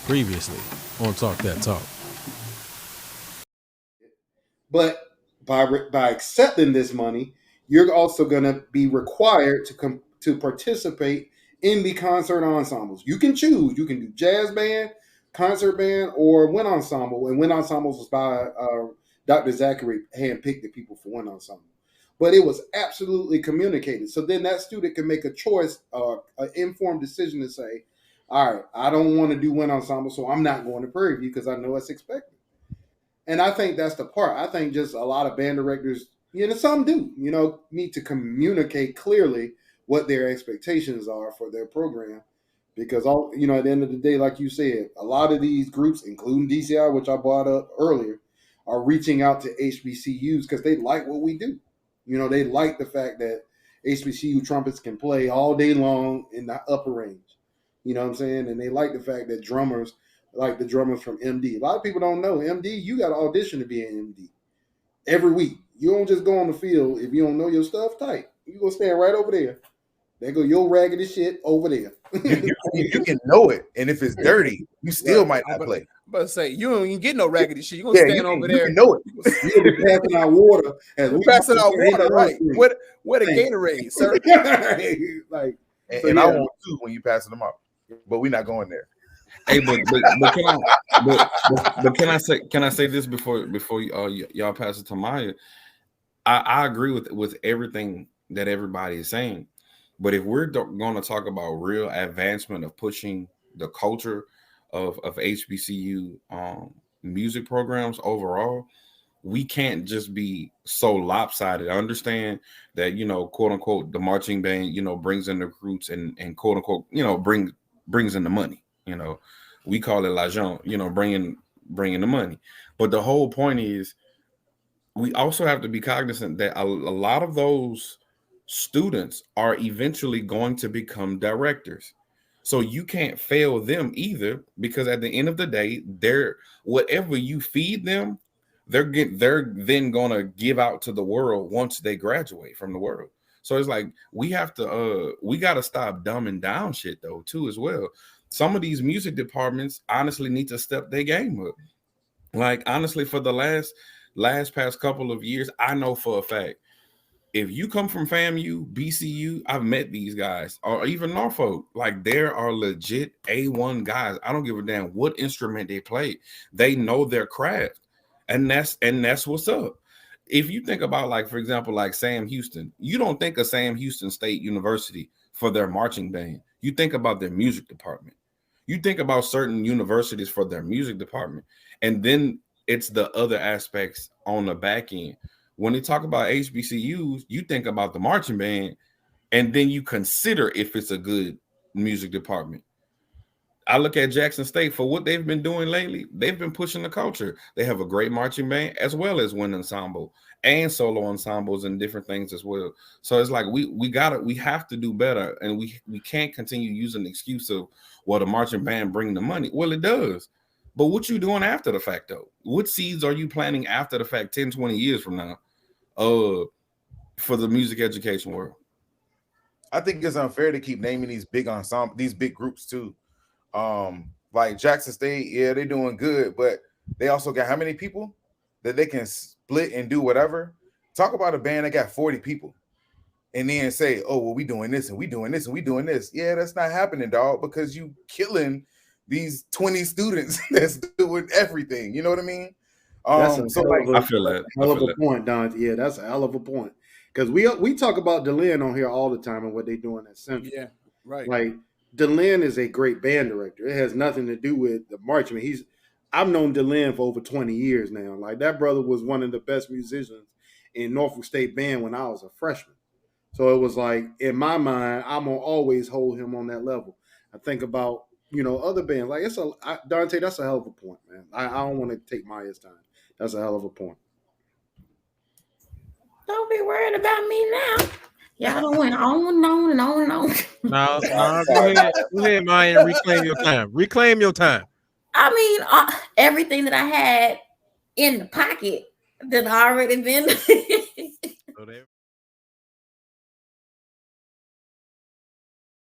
previously on Talk That Talk. But by accepting this money, you're also going to be required to participate in the concert ensembles. You can choose. You can do jazz band, concert band, or wind ensemble. And wind ensembles was by Dr. Zachary handpicked the people for wind ensemble. But it was absolutely communicated. So then that student can make a choice, an informed decision to say, all right, I don't want to do wind ensemble, so I'm not going to Prairie View because I know it's expected. And I think that's the part. I think just a lot of band directors, some do, need to communicate clearly what their expectations are for their program. Because at the end of the day, like you said, a lot of these groups, including DCI, which I brought up earlier, are reaching out to HBCUs because they like what we do. They like the fact that HBCU trumpets can play all day long in the upper range. You know what I'm saying? And they like the fact that drummers, like the drummers from MD. A lot of people don't know MD, you got to audition to be an MD every week. You don't just go on the field if you don't know your stuff tight. You go stand right over there. There go your raggedy shit over there. you can know it, and if it's dirty, you still might not play. But say you don't even get no raggedy shit. You gonna stand over there. You know it. You'll be passing out water. We're passing out water, right? What a Gatorade, sir. I want to when you passing them out, but we're not going there. Hey, but can I say this before y'all pass it to Maya? I agree with everything that everybody is saying, but if we're going to talk about real advancement of pushing the culture of HBCU music programs overall, we can't just be so lopsided. I understand that quote unquote the marching band brings in the recruits and quote unquote brings in the money. We call it l'argent, bringing the money. But the whole point is we also have to be cognizant that a lot of those students are eventually going to become directors. So you can't fail them either, because at the end of the day, whatever you feed them, they're then going to give out to the world once they graduate from the world. So it's like we got to stop dumbing down shit though too as well. Some of these music departments honestly need to step their game up. Like honestly, for the last past couple of years, I know for a fact, if you come from FAMU, BCU, I've met these guys, or even Norfolk, like there are legit A1 guys. I don't give a damn what instrument they play. They know their craft. And that's what's up. If you think about, like, for example, like Sam Houston, you don't think of Sam Houston State University for their marching band. You think about their music department. You think about certain universities for their music department. And then it's the other aspects on the back end. When they talk about HBCUs, you think about the marching band, and then you consider if it's a good music department. I look at Jackson State for what they've been doing lately. They've been pushing the culture. They have a great marching band as well as wind ensemble and solo ensembles and different things as well. So it's like we have to do better, and we can't continue using the excuse of, well, the marching band bring the money. Well, it does. But what you doing after the fact though? What seeds are you planting after the fact 10, 20 years from now for the music education world? I think it's unfair to keep naming these big ensemble, these big groups too. Like Jackson State, yeah, they're doing good, but they also got how many people that they can split and do whatever? Talk about a band that got 40 people and then say, oh, well, we doing this and we doing this and we doing this. Yeah, that's not happening, dog, because you killing these 20 students that's doing everything. You know what I mean? I feel that. Hell of a point, Don. Yeah, that's a hell of a point. Because we talk about DeLynn on here all the time and what they're doing at Central. Yeah, right. Like, DeLynn is a great band director. It has nothing to do with the marching. I've known DeLynn for over 20 years now. Like, that brother was one of the best musicians in Norfolk State Band when I was a freshman. So it was like, in my mind, I'm gonna always hold him on that level. I think about other bands. Like Dante, that's a hell of a point, man. I don't want to take Maya's time. That's a hell of a point. Don't be worried about me now. Y'all don't went on and on and on and on. No, go ahead, Maya, and reclaim your time. Reclaim your time. I mean, everything that I had in the pocket that already been.